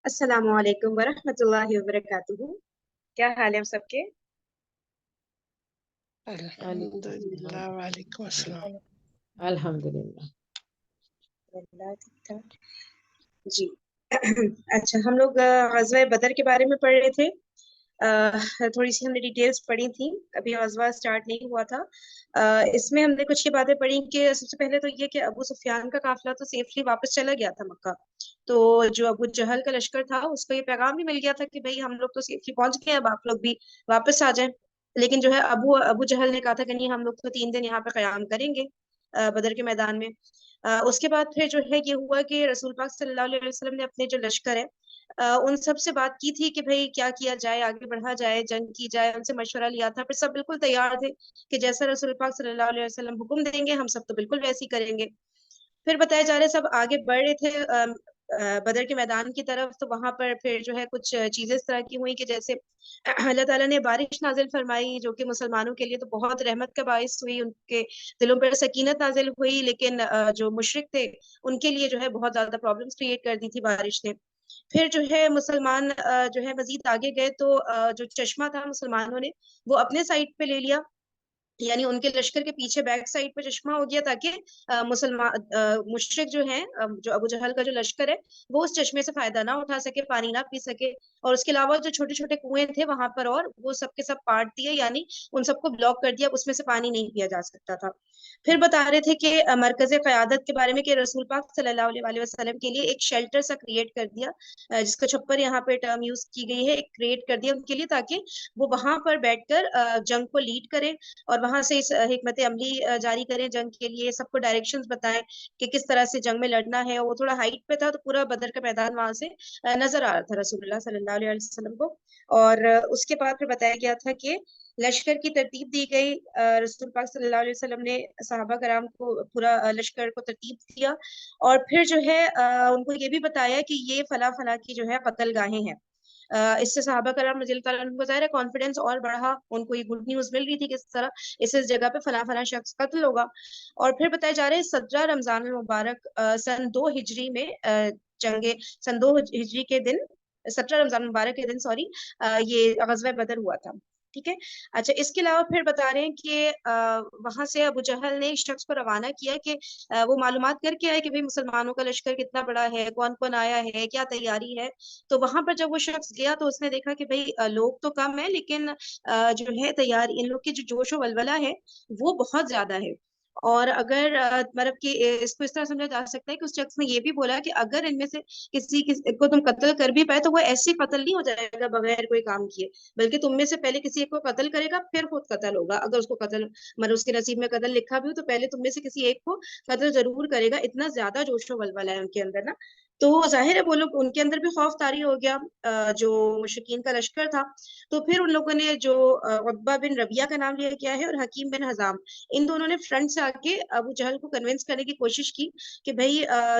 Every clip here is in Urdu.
السلام علیکم ورحمۃ اللہ وبرکاتہ. کیا حال ہے سب کے؟ الحمدللہ وعلیکم السلام. الحمدللہ. ٹھیک ٹھاک جی. اچھا، ہم لوگ غزوہ بدر کے بارے میں پڑھ رہے تھے. تھوڑی سی ہم نے ڈیٹیلز پڑھی تھیں، ابھی غزوہ سٹارٹ نہیں ہوا تھا. اس میں ہم نے کچھ یہ باتیں پڑھی کہ سب سے پہلے تو یہ کہ ابو سفیان کا قافلہ تو سیفلی واپس چلا گیا تھا مکہ. تو جو ابو جہل کا لشکر تھا اس کو یہ پیغام بھی مل گیا تھا کہ بھئی ہم لوگ تو سیفلی پہنچ گئے، اب آپ لوگ بھی واپس آ جائیں. لیکن جو ہے ابو جہل نے کہا تھا کہ نہیں، ہم لوگ تو 3 دن یہاں پہ قیام کریں گے بدر کے میدان میں. اس کے بعد پھر جو ہے یہ ہوا کہ رسول پاک صلی اللہ علیہ وسلم نے اپنے جو لشکر ہے ان سب سے بات کی تھی کہ بھئی کیا کیا جائے، آگے بڑھا جائے، جنگ کی جائے. ان سے مشورہ لیا تھا، پھر سب بالکل تیار تھے کہ جیسا رسول پاک صلی اللہ علیہ وسلم حکم دیں گے ہم سب تو بالکل ویسے ہی کریں گے. پھر بتائے جا رہے سب آگے بڑھ رہے تھے بدر کے میدان کی طرف. تو وہاں پر پھر جو ہے کچھ چیزیں اس طرح کی ہوئی کہ جیسے اللہ تعالیٰ نے بارش نازل فرمائی جو کہ مسلمانوں کے لیے تو بہت رحمت کا باعث ہوئی، ان کے دلوں پر سکینت نازل ہوئی. لیکن جو مشرک تھے ان کے لیے جو ہے بہت زیادہ پرابلمس کریٹ کر دی تھی بارش نے. پھر جو ہے مسلمان جو ہے مزید آگے گئے تو جو چشمہ تھا مسلمانوں نے وہ اپنے سائڈ پہ لے لیا، یعنی ان کے لشکر کے پیچھے بیک سائڈ پہ چشمہ ہو گیا تاکہ مسلمان مشرک جو ہیں، جو ابو جہل کا جو لشکر ہے وہ اس چشمے سے فائدہ نہ اٹھا سکے، پانی نہ پی سکے. اور اس کے علاوہ جو چھوٹے چھوٹے کنویں تھے وہاں پر اور وہ سب کے سب کاٹ دیے، یعنی ان سب کو بلاک کر دیا، اس میں سے پانی نہیں پیا جا سکتا تھا. پھر بتا رہے تھے کہ مرکز قیادت کے بارے میں کہ رسول پاک صلی اللہ علیہ وسلم کے لیے ایک شیلٹر سا کریٹ کر دیا، جس کا چھپر یہاں پہ ٹرم یوز کی گئی ہے، ایک کریٹ کر دیا ان کے لیے تاکہ وہ وہاں پر بیٹھ کر جنگ کو لیڈ کرے اور وہاں سے اس حکمت عملی جاری کریں جنگ کے لیے، سب کو ڈائریکشنز بتائیں کہ کس طرح سے جنگ میں لڑنا ہے. وہ تھوڑا ہائٹ پہ تھا تو پورا بدر کا میدان وہاں سے نظر آ رہا تھا رسول اللہ صلی اللہ علیہ وسلم کو. اور اس کے بعد پھر بتایا گیا تھا کہ لشکر کی ترتیب دی گئی. رسول پاک صلی اللہ علیہ وسلم نے صحابہ کرام کو پورا لشکر کو ترتیب دیا اور پھر جو ہے ان کو یہ بھی بتایا کہ یہ فلاں فلاں کی جو ہے قتل گاہیں ہیں. اس سے صحابہ کرام رضی اللہ عنہ کو ظاہر ہے کانفیڈنس اور بڑھا، ان کو یہ گڈ نیوز مل رہی تھی کہ اس طرح اس جگہ پہ فلاں فلاں شخص قتل ہوگا. اور پھر بتائے جا رہے 17 رمضان المبارک سن 2 ہجری میں جنگ سن 2 ہجری کے دن 17 رمضان المبارک کے دن یہ غزوہ بدر ہوا تھا. ٹھیک ہے. اچھا، اس کے علاوہ پھر بتا رہے ہیں کہ وہاں سے ابو جہل نے اس شخص کو روانہ کیا کہ وہ معلومات کر کے آئے کہ بھئی مسلمانوں کا لشکر کتنا بڑا ہے، کون کون آیا ہے، کیا تیاری ہے. تو وہاں پر جب وہ شخص گیا تو اس نے دیکھا کہ بھئی لوگ تو کم ہیں لیکن جو ہے تیاری، ان لوگ کی جو جوش و ولولہ ہے وہ بہت زیادہ ہے. اور اگر مطلب کہ اس کو اس طرح سمجھا جا سکتا ہے کہ اس شخص نے یہ بھی بولا کہ اگر ان میں سے کسی کو تم قتل کر بھی پائے تو وہ ایسے قتل نہیں ہو جائے گا بغیر کوئی کام کیے، بلکہ تم میں سے پہلے کسی ایک کو قتل کرے گا پھر خود قتل ہوگا. اگر اس کو قتل مطلب اس کے نصیب میں قتل لکھا بھی ہو تو پہلے تم میں سے کسی ایک کو قتل ضرور کرے گا. اتنا زیادہ جوش و ولولہ ہے ان کے اندر نا. تو ظاہر ہے وہ لوگ، ان کے اندر بھی خوف طاری ہو گیا جو مشرکین کا لشکر تھا. تو پھر ان لوگوں نے جو عتبہ بن ربیعہ کا نام لیا گیا ہے اور حکیم بن حزام، ان دونوں نے فرنٹ سے آ کے ابو جہل کو کنونس کرنے کی کوشش کی کہ بھئی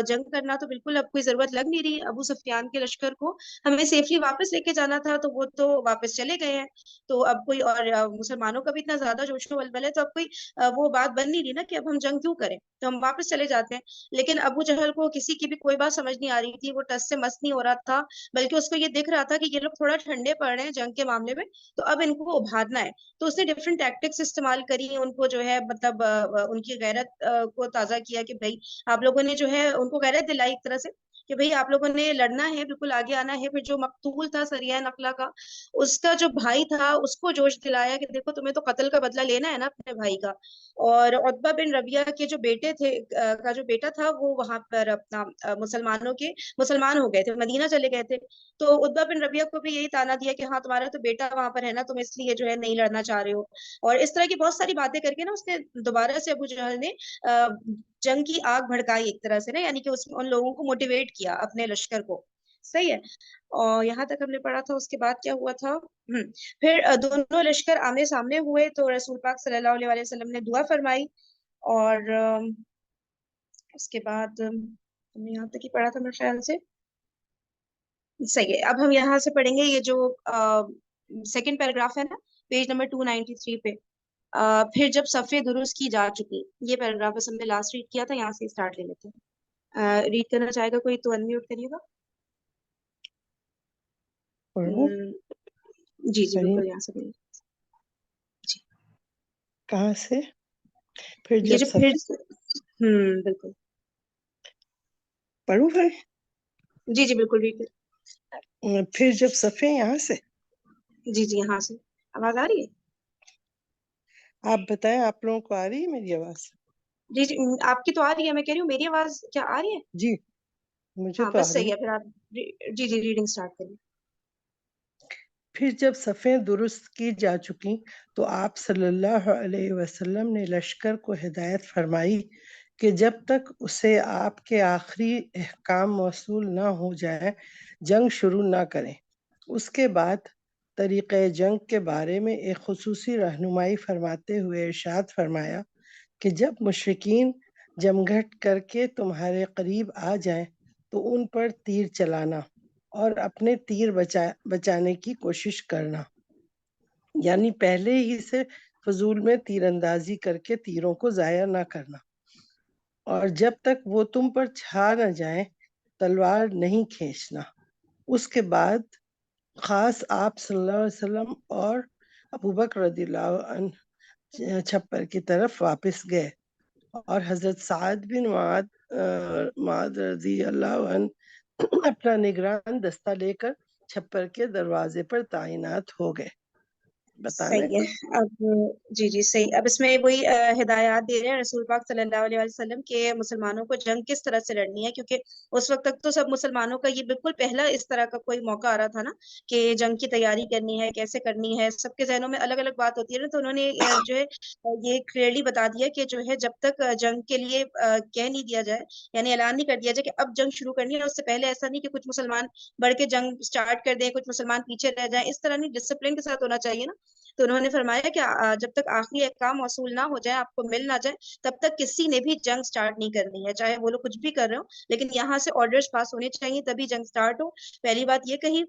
جنگ کرنا تو بالکل اب کوئی ضرورت لگ نہیں رہی. ابو سفیان کے لشکر کو ہمیں سیفلی واپس لے کے جانا تھا تو وہ تو واپس چلے گئے ہیں، تو اب کوئی اور مسلمانوں کا بھی اتنا زیادہ جوش و ولولہ ہے تو اب کوئی وہ بات بن نہیں رہی نا کہ اب ہم جنگ کیوں کریں، تو ہم واپس چلے جاتے ہیں. لیکن ابو جہل کو کسی کی بھی کوئی بات سمجھ نہیں آ رہی تھی، وہ ٹس سے مس نہیں ہو رہا تھا، بلکہ اس کو یہ دکھ رہا تھا کہ یہ لوگ تھوڑا ٹھنڈے پڑ رہے ہیں جنگ کے معاملے میں، تو اب ان کو ابھارنا ہے. تو اس نے ڈفرنٹ ٹیکٹکس استعمال کری، ان کو جو ہے مطلب ان کی غیرت کو تازہ کیا کہ بھائی آپ لوگوں نے جو ہے ان کو غیرت دلائی ایک طرح سے کہ بھئی آپ لوگوں نے لڑنا ہے، بالکل آگے آنا ہے. پھر جو مقتول تھا سریہ نقلہ کا، اس کا جو بھائی تھا اس کو جوش دلایا کہ دیکھو تمہیں تو قتل کا بدلہ لینا ہے نا اپنے بھائی کا. اور عتبہ بن ربیعہ کے جو بیٹے تھے کا جو بیٹا تھا وہ وہاں پر اپنا مسلمان ہو گئے تھے، مدینہ چلے گئے تھے. تو عتبہ بن ربیعہ کو بھی یہی تانا دیا کہ ہاں تمہارا تو بیٹا وہاں پر ہے نا، تم اس لیے جو ہے نہیں لڑنا چاہ رہے ہو. اور اس طرح کی بہت ساری باتیں کر کے نا اس نے دوبارہ سے ابو جہل نے جنگ کی آگ بھڑکائی ایک طرح سے نا، یعنی کہ ان لوگوں کو موٹیویٹ کیا اپنے لشکر کو. صحیح ہے. اور یہاں تک ہم نے پڑھا تھا. اس کے بعد کیا ہوا تھا، پھر دونوں لشکر آمنے سامنے ہوئے تو رسول پاک صلی اللہ علیہ وسلم نے دعا فرمائی. اور اس کے بعد ہم نے یہاں تک ہی پڑھا تھا میرے خیال سے. صحیح ہے. اب ہم یہاں سے پڑھیں گے یہ جو سیکنڈ پیراگراف ہے نا پیج نمبر 293 پہ. پھر جب صفیں درست کی جا چکی، یہ پیراگراف بس ہم نے لاسٹ ریڈ کیا تھا، یہاں سے اسٹارٹ لے لیتے ہیں. ریڈ کرنا چاہے گا کوئی تو انمیوٹ کریے گا. پڑھوں؟ جی جی پڑھیں؟ بالکل، یہاں سے پڑھیے۔ جی کہاں سے؟ پھر یہ جب جو پھر بالکل، پڑھوں پھر جی جی بالکل ریڈ پھر جب صفحے یہاں سے، جی جی یہاں سے آواز آ رہی ہے؟ آپ بتائیں آپ لوگوں کو آ رہی ہے میری آواز؟ جی جی آپ کی تو آ رہی ہے، میں کہہ رہی ہوں میری آواز کیا آ رہی ہے؟ جی مجھے ہاں تو بس آ رہی صحیح ہے۔ ہے، پھر آپ جی جی ریڈنگ سٹارٹ کریے۔ پھر جب صفیں درست کی جا چکی تو آپ صلی اللہ علیہ وسلم نے لشکر کو ہدایت فرمائی کہ جب تک اسے آپ کے آخری احکام موصول نہ ہو جائے جنگ شروع نہ کریں۔ اس کے بعد طریقہ جنگ کے بارے میں ایک خصوصی رہنمائی فرماتے ہوئے ارشاد فرمایا کہ جب مشرکین جمگھٹ کر کے تمہارے قریب آ جائیں تو ان پر تیر چلانا اور اپنے تیر بچانے کی کوشش کرنا، یعنی پہلے ہی سے فضول میں تیر اندازی کر کے تیروں کو ضائع نہ کرنا، اور جب تک وہ تم پر چھا نہ جائیں تلوار نہیں کھینچنا۔ اس کے بعد خاص آپ صلی اللہ علیہ وسلم اور ابوبکر رضی اللہ عنہ چھپر کی طرف واپس گئے، اور حضرت سعد بن معاذ رضی اللہ عنہ اپنا نگران دستہ لے کر چھپر کے دروازے پر تعینات ہو گئے۔ بتانا ہے صحیح کوئی؟ ہے۔ اب جی جی صحیح، اب اس میں وہی ہدایات دے رہے ہیں رسول پاک صلی اللہ علیہ وسلم کے مسلمانوں کو جنگ کس طرح سے لڑنی ہے، کیونکہ اس وقت تک تو سب مسلمانوں کا یہ بالکل پہلا اس طرح کا کوئی موقع آ رہا تھا نا کہ جنگ کی تیاری کرنی ہے، کیسے کرنی ہے، سب کے ذہنوں میں الگ الگ بات ہوتی ہے نا، تو انہوں نے جو ہے یہ کلیئرلی بتا دیا کہ جو ہے جب تک جنگ کے لیے کہہ نہیں دیا جائے، یعنی اعلان نہیں کر دیا جائے کہ اب جنگ شروع کرنی ہے، اس سے پہلے ایسا نہیں کہ کچھ مسلمان بڑھ کے جنگ سٹارٹ کر دیں، کچھ مسلمان پیچھے رہ جائیں، اس طرح نہیں، ڈسپلن کے ساتھ ہونا چاہیے نا۔ تو انہوں نے فرمایا کہ جب تک آخری احکام موصول نہ ہو جائے، آپ کو مل نہ جائے، تب تک کسی نے بھی جنگ سٹارٹ نہیں کرنی ہے، چاہے وہ لوگ کچھ بھی کر رہے ہو، لیکن یہاں سے آرڈرز پاس ہونے چاہیے تبھی جنگ سٹارٹ ہو۔ پہلی بات یہ کہی،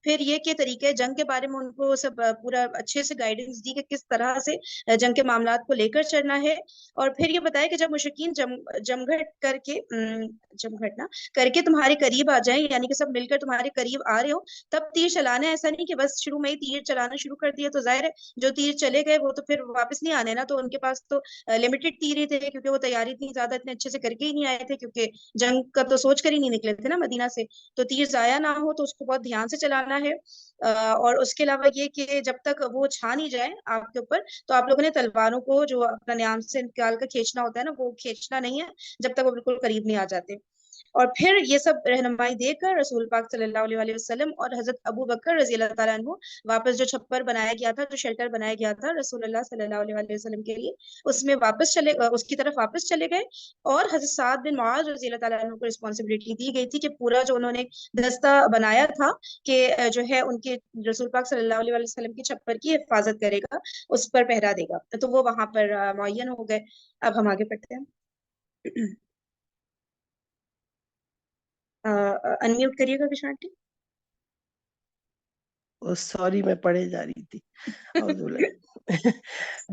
پھر یہ کہ طریقے جنگ کے بارے میں ان کو سب پورا اچھے سے گائیڈنس دی کہ کس طرح سے جنگ کے معاملات کو لے کر چلنا ہے، اور پھر یہ بتایا کہ جب مشرکین جمگھٹ کر کے جمگھٹنا کر کے تمہارے قریب آ جائیں، یعنی کہ سب مل کر تمہارے قریب آ رہے ہو، تب تیر چلانا ہے۔ ایسا نہیں کہ بس شروع میں ہی تیر چلانا شروع کر دیا، تو ظاہر ہے جو تیر چلے گئے وہ تو پھر واپس نہیں آنے نا، تو ان کے پاس تو لمیٹڈ تیر ہی تھے، کیونکہ وہ تیاری اتنی زیادہ اتنے اچھے سے کر کے ہی نہیں آئے تھے، کیونکہ جنگ کا تو سوچ کر ہی نہیں نکلے تھے نا مدینہ سے، تو تیر ضائع نہ ہو تو اس کو بہت دھیان سے چلانا ہے۔ اور اس کے علاوہ یہ کہ جب تک وہ چھا نہیں جائے آپ کے اوپر، تو آپ لوگوں نے تلواروں کو جو اپنا نیام سے نکال کر کھینچنا ہوتا ہے نا، وہ کھینچنا نہیں ہے جب تک وہ بالکل قریب نہیں آ جاتے۔ اور پھر یہ سب رہنمائی دے کر رسول پاک صلی اللہ علیہ وسلم اور حضرت ابو بکر رضی اللہ تعالیٰ عنہ واپس جو چھپر بنایا گیا تھا، جو شیلٹر بنایا گیا تھا رسول اللہ صلی اللہ علیہ وسلم کے لیے، اس میں اس کی طرف واپس چلے گئے، اور حضرت سعد بن معاذ رضی اللہ تعالیٰ عنہ کو رسپانسبلٹی دی گئی تھی کہ پورا جو انہوں نے دستہ بنایا تھا کہ جو ہے ان کے رسول پاک صلی اللہ علیہ وسلم کی چھپر کی حفاظت کرے گا، اس پر پہرا دے گا، تو وہ وہاں پر معین ہو گئے۔ اب ہم آگے پڑھتے ہیں۔ انمیوٹ کریے گا کشانٹی۔ سوری میں پڑھے جا رہی تھی۔ اعوذ باللہ۔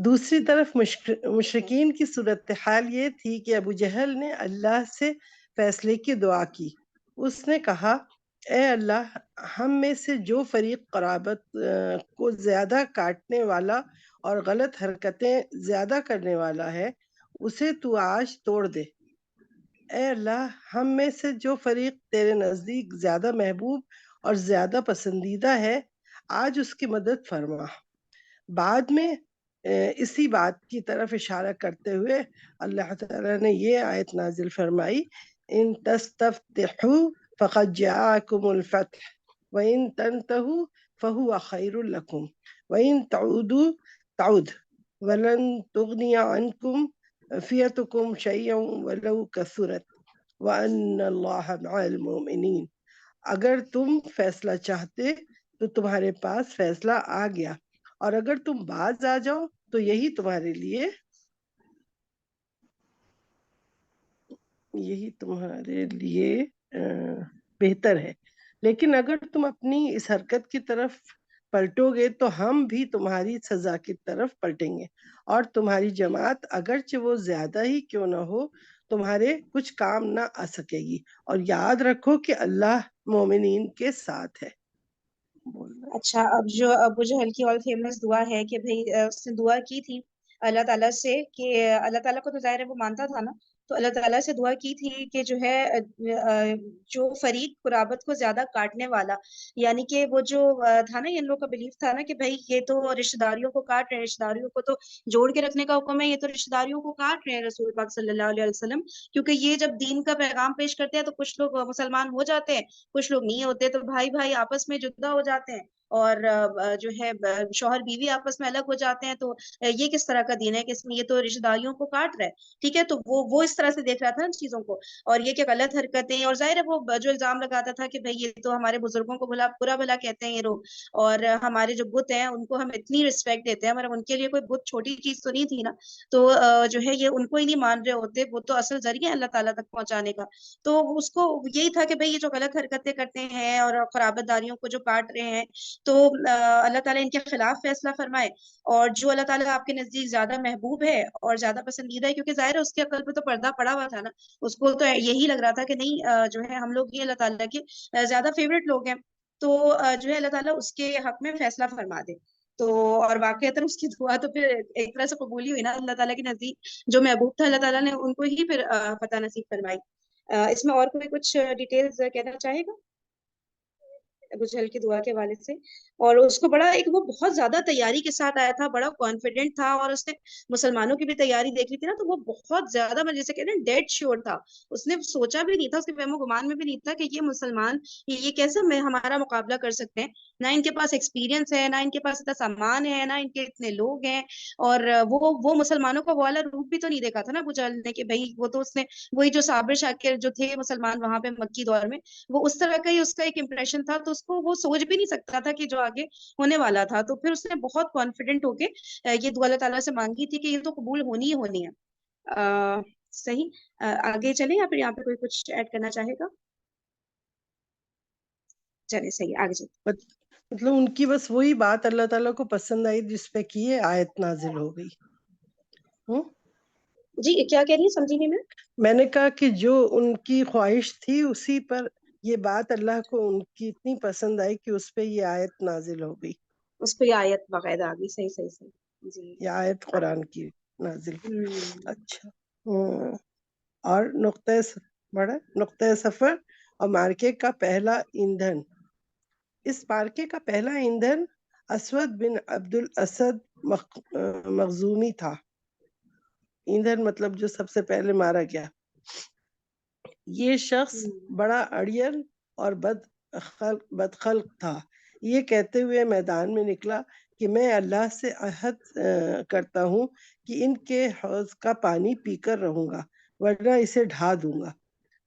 دوسری طرف مشرکین کی صورتحال یہ تھی کہ ابو جہل نے اللہ سے فیصلے کی دعا کی۔ اس نے کہا اے اللہ، ہم میں سے جو فریق قرابت کو زیادہ کاٹنے والا اور غلط حرکتیں زیادہ کرنے والا ہے اسے تو آج توڑ دے۔ اے اللہ، ہم میں سے جو فریق تیرے نزدیک زیادہ محبوب اور زیادہ پسندیدہ ہے آج اس کی مدد فرما۔ بعد میں اسی بات کی طرف اشارہ کرتے ہوئے اللہ تعالیٰ نے یہ آیت نازل فرمائی ان تستفتحوا فقد جاءکم الفتح وان تنتهوا فهو خیر لکم وان تعودوا تعود ولن تغنی عنکم فیتکم شیئا ولو کثرت وان اللہ مع المؤمنین۔ اگر تم فیصلہ چاہتے تو تمہارے پاس فیصلہ آ گیا، اور اگر تم باز آ جاؤ تو یہی تمہارے لیے بہتر ہے، لیکن اگر تم اپنی اس حرکت کی طرف پلٹو گے تو ہم بھی تمہاری سزا کی طرف پلٹیں گے، اور تمہاری جماعت اگرچہ وہ زیادہ ہی کیوں نہ ہو تمہارے کچھ کام نہ آ سکے گی، اور یاد رکھو کہ اللہ مومنین کے ساتھ ہے۔ بولنا. اچھا، اب جو ابو جہل کی آل فیمس دعا ہے کہ بھئی اس نے دعا کی تھی اللہ تعالیٰ سے کہ اللہ تعالیٰ کو تو ظاہر ہے وہ مانتا تھا نا، تو اللہ تعالیٰ سے دعا کی تھی کہ جو ہے جو فریق قرابت کو زیادہ کاٹنے والا، یعنی کہ وہ جو تھا نا، ان لوگوں کا بلیف تھا نا کہ بھئی یہ تو رشتہ داریوں کو کاٹ رہے ہیں، رشتہ داریوں کو تو جوڑ کے رکھنے کا حکم ہے، یہ تو رشتہ داریوں کو کاٹ رہے ہیں رسول پاک صلی اللہ علیہ وسلم، کیونکہ یہ جب دین کا پیغام پیش کرتے ہیں تو کچھ لوگ مسلمان ہو جاتے ہیں، کچھ لوگ نہیں ہوتے، تو بھائی بھائی آپس میں جدا ہو جاتے ہیں، اور جو ہے شوہر بیوی آپس میں الگ ہو جاتے ہیں، تو یہ کس طرح کا دین ہے کہ اس میں یہ تو رشتہ داریوں کو کاٹ رہا ہے. ٹھیک ہے، تو وہ اس طرح سے دیکھ رہا تھا ان چیزوں کو، اور یہ کہ غلط حرکتیں، اور ظاہر ہے وہ جو الزام لگاتا تھا کہ بھئی یہ تو ہمارے بزرگوں کو برا بھلا کہتے ہیں یہ لوگ، اور ہمارے جو بت ہیں ان کو ہم اتنی رسپیکٹ دیتے ہیں، مگر ان کے لیے کوئی بت چھوٹی چیز تو نہیں تھی نا، تو جو ہے یہ ان کو ہی نہیں مان رہے ہوتے، وہ تو اصل ذریعہ ہے اللہ تعالیٰ تک پہنچانے کا. تو اس کو یہی تھا کہ بھئی یہ جو غلط حرکتیں کرتے ہیں اور قرابت داریوں کو جو کاٹ رہے ہیں، تو اللہ تعالیٰ ان کے خلاف فیصلہ فرمائے، اور جو اللہ تعالیٰ آپ کے نزدیک زیادہ محبوب ہے اور زیادہ پسندیدہ ہے، کیونکہ ظاہر ہے اس کے عقل پہ تو پردہ پڑا ہوا تھا نا، اس کو تو یہی لگ رہا تھا کہ نہیں جو ہے ہم لوگ یہ اللہ تعالیٰ کے زیادہ فیوریٹ لوگ ہیں، تو جو ہے اللہ تعالیٰ اس کے حق میں فیصلہ فرما دے. تو اور واقعتاً اس کی دعا تو پھر ایک طرح سے قبول ہی ہوئی نا، اللہ تعالیٰ کے نزدیک جو محبوب تھا اللہ تعالیٰ نے ان کو ہی پھر فتح نصیب فرمائی. اس میں اور کوئی کچھ ڈیٹیلز کہنا چاہے گا ابو جہل کی دعا کے حوالے سے؟ اور اس کو بڑا ایک وہ بہت زیادہ تیاری کے ساتھ آیا تھا، بڑا کانفیڈنٹ تھا، اور اس نے مسلمانوں کی بھی تیاری دیکھ لی تھی نا، تو وہ بہت زیادہ جیسے کہتے ہیں ڈیڈ شیور تھا، اس نے سوچا بھی نہیں تھا، اس کے فہم و گمان میں بھی نہیں تھا کہ یہ مسلمان یہ کیسے میں ہمارا مقابلہ کر سکتے ہیں، نہ ان کے پاس ایکسپیرینس ہے، نہ ان کے پاس اتنا سامان ہے، نہ ان کے اتنے لوگ ہیں، اور وہ مسلمانوں کا والا روپ بھی تو نہیں دیکھا تھا نا ابو جہل نے کہ بھائی وہ تو اس نے وہی جو صابر شاکر جو تھے مسلمان وہاں پہ مکی دور میں، وہ اس طرح کا ہی اس کا ایک امپریشن تھا، تو اس کو وہ سوچ بھی نہیں سکتا تھا کہ جو آگے ہونے والا تھا. تو پھر اس نے بہت کانفیڈنٹ ہو کے یہ دعا اللہ تعالیٰ سے مانگی تھی کہ یہ تو قبول ہونی ہی ہونی ہے. صحیح، آگے چلیں یا پھر یہاں پہ کوئی کچھ ایڈ کرنا چاہے گا؟ چلے صحیح، آگے چلیں. مطلب ان کی بس وہی بات اللہ تعالیٰ کو پسند آئی جس پہ کی آیت نازل ہو گئی. جی کیا کہہ رہی ہیں، سمجھی نہیں میں نے کہا کہ جو ان کی خواہش تھی اسی پر یہ بات اللہ کو ان کی اتنی پسند آئی کہ اس پہ یہ آیت نازل ہو گئی. اس پہ یہ آیت باقاعدہ آ گئی. صحیح صحیح صحیح جی. یہ آیت قرآن کی نازل ہوئی. ہم، اچھا. اور نقطۂ سفر اور مارکے کا پہلا ایندھن. اس مارکے کا پہلا ایندھن اسود بن عبد الاسد مخزومی تھا. ایندھن مطلب جو سب سے پہلے مارا گیا. یہ شخص بڑا اڑیل اور بدخلق تھا. یہ کہتے ہوئے میدان میں نکلا کہ میں اللہ سے عہد کرتا ہوں کہ ان کے حوض کا پانی پی کر رہوں گا، ورنہ اسے ڈھا دوں گا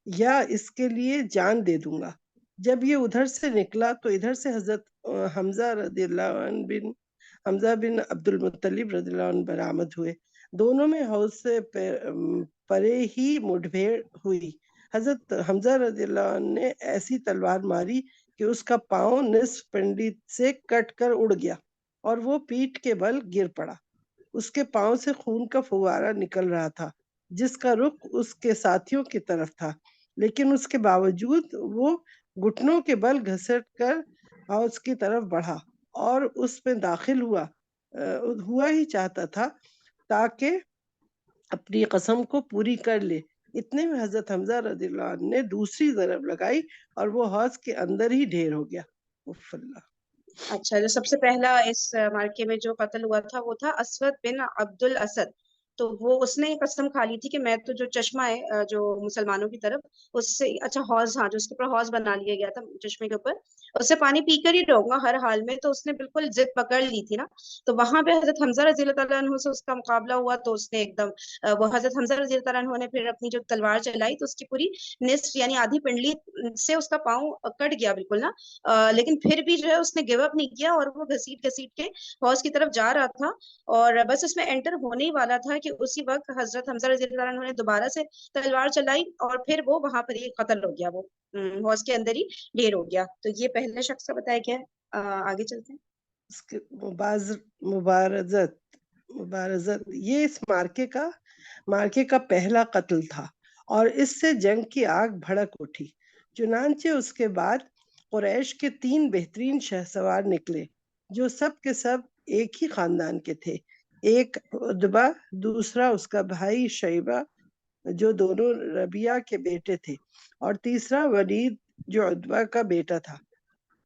یا اس کے لیے جان دے دوں گا. جب یہ ادھر سے نکلا تو ادھر سے حضرت حمزہ رضی اللہ عنہ حمزہ بن عبد المطلب رضی اللہ عنہ برآمد ہوئے. دونوں میں حوض سے پرے ہی مٹبھیڑ ہوئی. حضرت حمزہ رضی اللہ عنہ نے ایسی تلوار ماری کہ اس کا پاؤں نصف پنڈی سے کٹ کر اڑ گیا اور وہ پیٹھ کے بل گر پڑا. اس کے پاؤں سے خون کا فوارہ نکل رہا تھا جس کا رخ اس کے ساتھیوں کی طرف تھا، لیکن اس کے باوجود وہ گھٹنوں کے بل گھسٹ کر حوض کی طرف بڑھا اور اس میں داخل ہوا ہی چاہتا تھا تاکہ اپنی قسم کو پوری کر لے. اتنے میں حضرت حمزہ رضی اللہ عنہ نے دوسری ضرب لگائی اور وہ حوض کے اندر ہی ڈھیر ہو گیا. اللہ. اچھا، جو سب سے پہلا اس مارکے میں جو قتل ہوا تھا وہ تھا اسود بن عبد الاسد. تو وہ اس نے قسم کھا لی تھی کہ میں تو جو چشمہ ہے جو مسلمانوں کی طرف اس سے اچھا حوض، ہاں جو اس کے اوپر حوض بنا لیا گیا تھا چشمے کے اوپر، اس سے پانی پی کر ہی رہوں گا ہر حال میں. تو اس نے بالکل ضد پکڑ لی تھی نا. تو وہاں پہ حضرت حمزہ رضی اللہ تعالیٰ عنہ سے اس کا مقابلہ ہوا تو اس نے ایک دم وہ حضرت حمزہ رضی اللہ تعالیٰ عنہ نے پھر اپنی جو تلوار چلائی تو اس کی پوری نصف یعنی آدھی پنڈلی سے اس کا پاؤں کٹ گیا بالکل نا. لیکن پھر بھی جو ہے اس نے گیو اپ نہیں کیا اور وہ گھسیٹ گھسیٹ کے حوض کی طرف جا رہا تھا، اور بس اس میں انٹر ہونے ہی والا تھا کہ اسی وقت حضرت حمزہ رضی اللہ عنہ نے دوبارہ سے تلوار چلائی اور پھر وہ وہاں پر ہی قتل ہو گیا، وہ حوض کے اندر ہی ڈھیر ہو گیا. تو یہ پہلے شخص کا بتایا گیا ہے. آگے چلتے ہیں. اس کے مبارزت یہ اس مارکے کا پہلا قتل تھا اور اس سے جنگ کی آگ بھڑک اٹھی. چنانچہ اس کے بعد قریش کے 3 بہترین شہسوار نکلے جو سب کے سب ایک ہی خاندان کے تھے. ایک عتبہ، دوسرا اس کا بھائی شیبہ جو دونوں ربیعہ کے بیٹے تھے، اور تیسرا ولید جو عتبہ کا بیٹا تھا.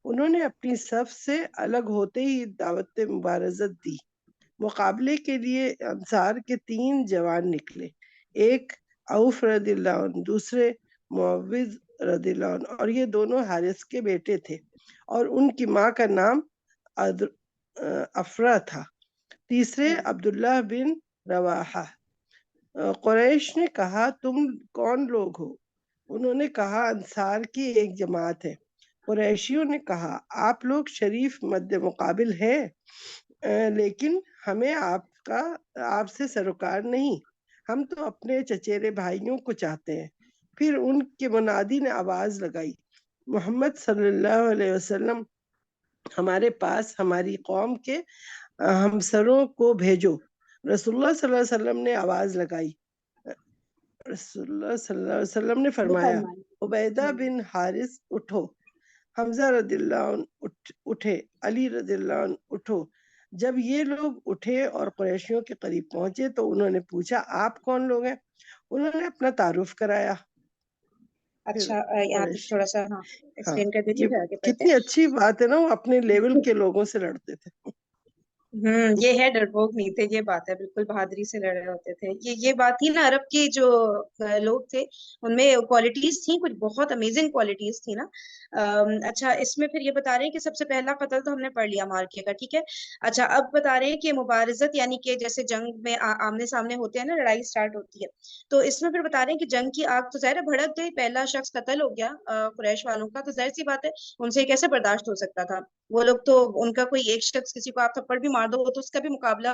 انہوں نے اپنی صف سے الگ ہوتے ہی دعوت مبارزت دی. مقابلے کے لیے انصار کے 3 جوان نکلے. ایک عوف رضی اللہ عنہ، دوسرے معوذ رضی اللہ عنہ، اور یہ دونوں حارث کے بیٹے تھے، اور ان کی ماں کا نام افرا تھا. تیسرے عبداللہ بن رواحہ. قریش نے کہا تم کون لوگ ہو؟ انہوں نے کہا انصار کی ایک جماعت ہے. قریشیوں نے کہا آپ لوگ شریف مد مقابل ہیں، لیکن ہمیں آپ سے سروکار نہیں، ہم تو اپنے چچیرے بھائیوں کو چاہتے ہیں. پھر ان کے منادی نے آواز لگائی محمد صلی اللہ علیہ وسلم ہمارے پاس ہماری قوم کے ہمسروں کو بھیجو. رسول اللہ صلی اللہ علیہ وسلم نے آواز لگائی. رسول اللہ صلی اللہ علیہ وسلم نے فرمایا عبیدہ بن حارث اٹھو، حمزہ رضی اللہ عنہ اٹھے، علی رضی اللہ عنہ اٹھو. جب یہ لوگ اٹھے اور قریشیوں کے قریب پہنچے تو انہوں نے پوچھا آپ کون لوگ ہیں؟ انہوں نے اپنا تعارف کرایا. اچھا یہاں پہ تھوڑا سا ہاں، ایکسپلین کر دیجیے، یہ پھر آگے پڑھتے کتنی اچھی بات ہے نا، وہ اپنے لیول کے لوگوں سے لڑتے تھے. یہ ہے ڈرپوک نہیں تھے، یہ بات ہے، بالکل بہادری سے لڑے ہوتے تھے. یہ بات تھی نا، عرب کے جو لوگ تھے ان میں کوالٹیز تھیں، کچھ بہت امیزنگ کوالٹیز تھی نا. اچھا اس میں پھر یہ بتا رہے ہیں کہ سب سے پہلا قتل تو ہم نے پڑھ لیا مارکے کا، ٹھیک ہے. اچھا اب بتا رہے ہیں کہ مبارزت، یعنی کہ جیسے جنگ میں آمنے سامنے ہوتے ہیں نا، لڑائی سٹارٹ ہوتی ہے، تو اس میں پھر بتا رہے ہیں کہ جنگ کی آگ تو ظاہر ہے بھڑک گئی، پہلا شخص قتل ہو گیا قریش والوں کا، تو ظاہر سی بات ہے ان سے کیسے برداشت ہو سکتا تھا. وہ لوگ تو ان کا کوئی ایک شخص کسی کو آپ تھپڑ بھی مار دو تو اس کا بھی مقابلہ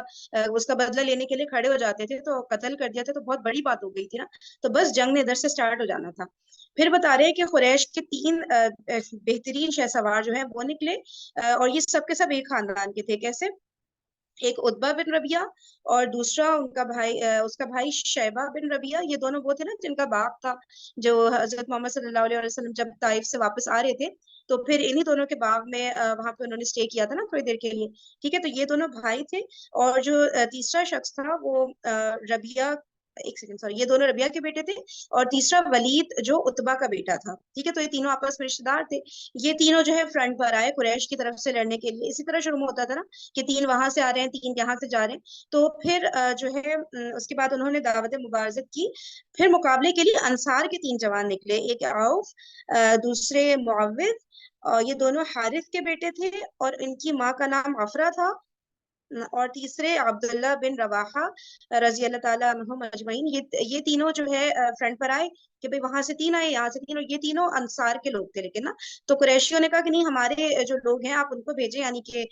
اس کا بدلہ لینے کے لیے کھڑے ہو جاتے تھے، تو قتل کر دیا تھا تو بہت بڑی بات ہو گئی تھی نا. تو بس جنگ نے ادھر سے سٹارٹ ہو جانا تھا. پھر بتا رہے ہیں کہ قریش کے 3 بہترین شہسوار جو ہیں وہ نکلے، اور یہ سب کے سب ایک خاندان کے تھے. کیسے؟ ایک عتبہ بن ربیعہ اور دوسرا ان کا بھائی اس کا بھائی شیبہ بن ربیعہ. یہ دونوں وہ تھے نا جن کا باپ تھا، جو حضرت محمد صلی اللہ علیہ وسلم جب طائف سے واپس آ رہے تھے تو پھر انہی دونوں کے باغ میں وہاں پہ انہوں نے اسٹے کیا تھا نا تھوڑی دیر کے لیے، ٹھیک ہے. تو یہ دونوں بھائی تھے، اور جو تیسرا شخص تھا وہ ربیعہ، ایک سیکنڈ سوری، یہ دونوں ربیعہ کے بیٹے تھے، اور تیسرا ولید جو عتبہ کا بیٹا تھا، ٹھیک ہے. تو یہ تینوں آپس میں رشتے دار تھے. یہ تینوں جو ہے فرنٹ پر آئے قریش کی طرف سے لڑنے کے لیے. اسی طرح شروع ہوتا تھا نا کہ 3 وہاں سے آ رہے ہیں، 3 یہاں سے جا رہے ہیں. تو پھر جو ہے اس کے بعد انہوں نے دعوت مبارزت کی. پھر مقابلے کے لیے انصار کے 3 جوان نکلے، ایک عوف، دوسرے معوذ، اور یہ دونوں حارث کے بیٹے تھے اور ان کی ماں کا نام افرا تھا، اور تیسرے عبداللہ بن رواحہ رضی اللہ تعالیٰ عنہم اجمعین. یہ تینوں جو ہے فرنٹ پر آئے کہ بھئی وہاں سے 3 آئے، یہاں سے 3، اور یہ تینوں انصار کے لوگ تھے. لیکن نا تو قریشیوں نے کہا کہ نہیں، ہمارے جو لوگ ہیں آپ ان کو بھیجیں، یعنی کہ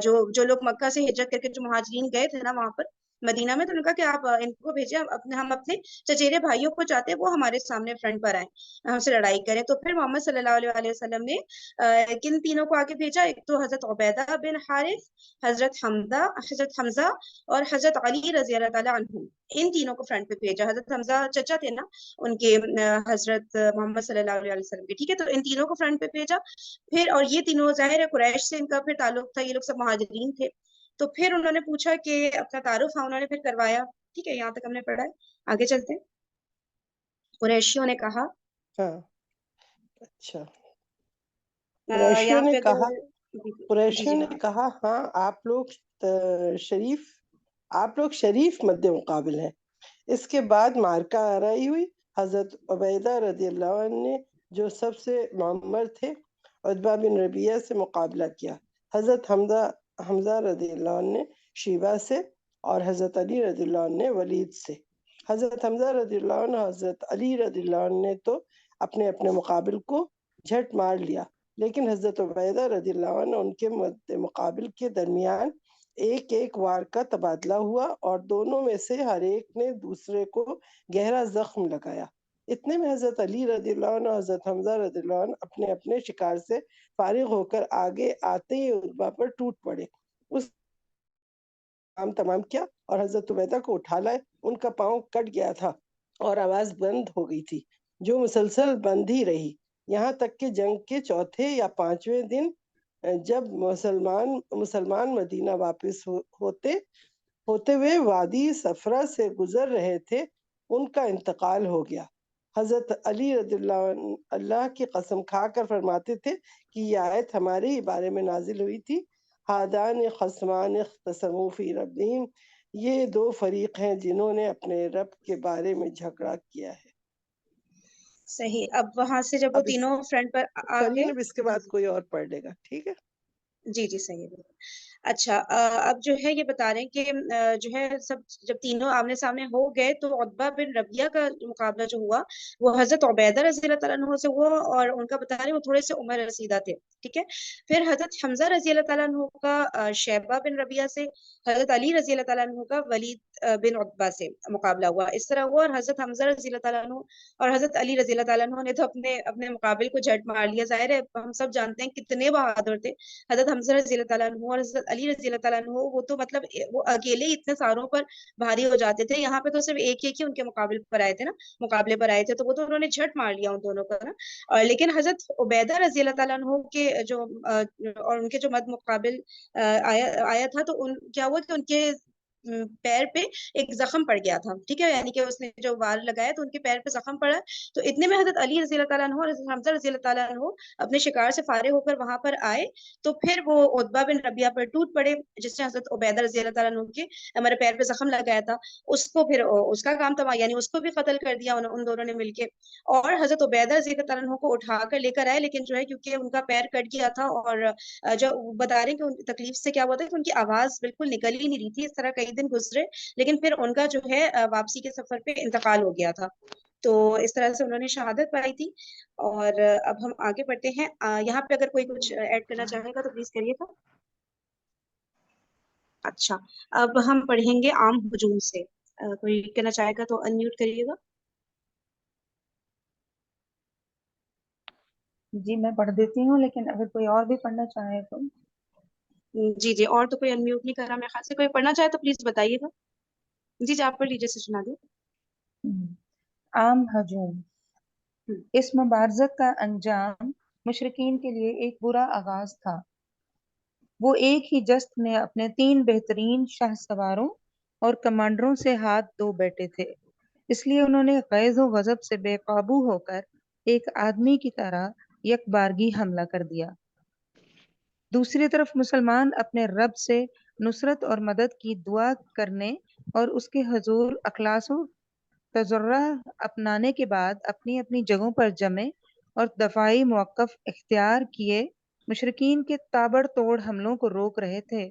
جو لوگ مکہ سے ہجرت کر کے جو مہاجرین گئے تھے نا وہاں پر مدینہ میں، تو انہوں نے کہا کہ آپ ان کو بھیجیں، ہم اپنے چچیرے بھائیوں کو چاہتے ہیں وہ ہمارے سامنے فرنٹ پر آئیں، ہم سے لڑائی کریں. تو پھر محمد صلی اللہ علیہ وسلم نے کن تینوں کو آگے بھیجا؟ ایک تو حضرت عبیدہ بن حارث، حضرت حمزہ اور حضرت علی رضی اللہ تعالیٰ عنہ، ان تینوں کو فرنٹ پہ بھیجا. حضرت حمزہ چچا تھے نا ان کے حضرت محمد صلی اللہ علیہ وسلم کے، ٹھیک ہے. تو ان تینوں کو فرنٹ پہ بھیجا. پھر اور یہ تینوں ظاہر ہے قریش سے ان کا پھر تعلق تھا، یہ لوگ سب مہاجرین تھے. تو پھر انہوں نے پوچھا کہ اپنا تعارف انہوں نے پھر کروایا، ٹھیک ہے. یہاں تک ہم نے پڑھا ہے، آگے چلتے ہیں. قریشیوں نے کہا، ہاں اچھا، یہاں پہ اگر جی قریشیوں جی نے ہاں کہا ہاں آپ لوگ شریف مد مقابل ہیں. اس کے بعد مارکا آرائی ہوئی. حضرت عبیدہ رضی اللہ عنہ نے جو سب سے معمر تھے عتبہ بن ربیعہ سے مقابلہ کیا. حضرت حمزہ رضی اللہ عنہ نے شیبہ سے، اور حضرت علی رضی اللہ عنہ نے ولید سے. حضرت حمزہ رضی اللہ عنہ حضرت علی رضی اللہ عنہ نے تو اپنے مقابل کو جھٹ مار لیا، لیکن حضرت عبیدہ رضی اللہ عنہ ان کے مقابل کے درمیان ایک وار کا تبادلہ ہوا، اور دونوں میں سے ہر ایک نے دوسرے کو گہرا زخم لگایا. اتنے میں حضرت علی رضی اللہ عنہ اور حضرت حمزہ رضی اللہ عنہ اپنے شکار سے فارغ ہو کر آگے آتے ہی عتبہ پر ٹوٹ پڑے. اس کام تمام کیا اور حضرت عبیدہ کو اٹھا لائے. ان کا پاؤں کٹ گیا تھا اور آواز بند ہو گئی تھی جو مسلسل بند ہی رہی. یہاں تک کہ جنگ کے چوتھے یا پانچویں دن جب مسلمان مدینہ واپس ہوتے ہوئے وادی صفرا سے گزر رہے تھے، ان کا انتقال ہو گیا۔ حضرت علی رضی اللہ کی قسم کھا کر فرماتے تھے کہ یہ آیت ہمارے ہی بارے میں نازل ہوئی تھی، ہادان خصمان اختصموا فی ربہم، یہ دو فریق ہیں جنہوں نے اپنے رب کے بارے میں جھگڑا کیا ہے۔ صحیح، اب وہاں سے جب وہ اب تینوں فرنٹ پر آ گئے، فرین اب اس کے بعد کوئی اور پڑھ لے گا، ٹھیک ہے؟ جی جی صحیح ہے۔ اچھا اب جو ہے یہ بتا رہے ہیں کہ جو ہے سب جب تینوں آمنے سامنے ہو گئے تو عتبہ بن ربیہ کا مقابلہ جو ہوا وہ حضرت عبیدہ رضی اللہ تعالیٰ عنہ سے ہوا، اور ان کا بتا رہے ہیں وہ تھوڑے سے عمر رسیدہ تھے، ٹھیک ہے۔ پھر حضرت حمزہ رضی اللہ تعالیٰ عنہ کا شیبہ بن ربیہ سے، حضرت علی رضی اللہ تعالیٰ عنہ کا ولید بن عتبہ سے مقابلہ ہوا، اس طرح ہوا۔ اور حضرت حمزہ رضی اللہ تعالیٰ عنہ اور حضرت علی رضی اللہ تعالیٰ عنہ نے تو اپنے مقابل کو جھٹ مار لیا، ظاہر ہے ہم سب جانتے ہیں کتنے بہادر تھے حضرت حمزہ رضی اللہ تعالیٰ عنہ اور حضرت علی رضی اللہ تعالیٰ عنہ، وہ تو مطلب وہ اکیلے ہی اتنے ساروں پر بھاری ہو جاتے تھے، یہاں پہ تو صرف ایک ہی ان کے مقابلے پر آئے تھے، تو وہ تو انہوں نے جھٹ مار لیا ان دونوں کا نا۔ اور لیکن حضرت عبیدہ رضی اللہ تعالیٰ عنہ کے جو اور ان کے جو مد مقابل آیا تھا، تو کیا ہوا کہ ان کے پیر پہ ایک زخم پڑ گیا تھا، ٹھیک ہے، یعنی کہ اس نے جو وار لگایا تو ان کے پیر پہ زخم پڑا، تو اتنے میں حضرت علی رضی اللہ تعالیٰ عنہ اور حضرت حمزہ رضی اللہ تعالیٰ عنہ اپنے شکار سے فارغ ہو کر وہاں پر آئے، تو پھر وہ عتبہ بن ربیہ پر ٹوٹ پڑے جس نے حضرت عبیدہ رضی اللہ تعالیٰ عنہ کے ہمارے پیر پہ زخم لگایا تھا، اس کو پھر اس کا کام تمام، یعنی اس کو بھی قتل کر دیا ان دونوں نے مل کے، اور حضرت عبیدہ رضی اللہ تعالیٰ عنہ کو اٹھا کر لے کر آئے، لیکن جو ہے کیونکہ ان کا پیر کٹ گیا تھا، اور جو بتا رہے ہیں کہ ان تکلیف سے کیا ہوا تھا کہ ان کی آواز بالکل نکل ہی نہیں رہی تھی، اس طرح کئی دن گزرے، لیکن پھر ان کا جو ہے واپسی کے سفر پہ انتقال ہو گیا تھا، تو اس طرح سے انہوں نے شہادت پائی تھی۔ اور اب ہم آگے بڑھتے ہیں، یہاں پہ اگر کوئی کچھ ایڈ کرنا چاہے گا تو پلیز کریے گا۔ اچھا اب ہم پڑھیں گے عام ہجوم سے، کوئی کہنا چاہے گا تو انمیوٹ کریے گا۔ جی میں پڑھ دیتی ہوں، لیکن اگر کوئی اور بھی پڑھنا چاہے تو۔ جی جی، اور تو کوئی انمیوٹ نہیں کر رہا میرے خیال سے، کوئی پڑھنا چاہے تو پلیز بتائیے گا۔ جی جی آپ پڑھ لیجیے، سے سنا دیں۔ عام ہجوم۔ اس مبارزت کا انجام مشرکین کے لیے ایک برا آغاز تھا۔ وہ ایک ہی جست میں اپنے 3 بہترین شاہ سواروں اور کمانڈروں سے ہاتھ دھو بیٹھے تھے، اس لیے انہوں نے غیظ و غضب سے بے قابو ہو کر ایک آدمی کی طرح یک بارگی حملہ کر دیا۔ دوسری طرف مسلمان اپنے رب سے نصرت اور مدد کی دعا کرنے اور اس کے حضور اخلاص و تضرع اپنانے کے بعد اپنی اپنی جگہوں پر جمے اور دفاعی موقف اختیار کیے مشرکین کے تابڑ توڑ حملوں کو روک رہے تھے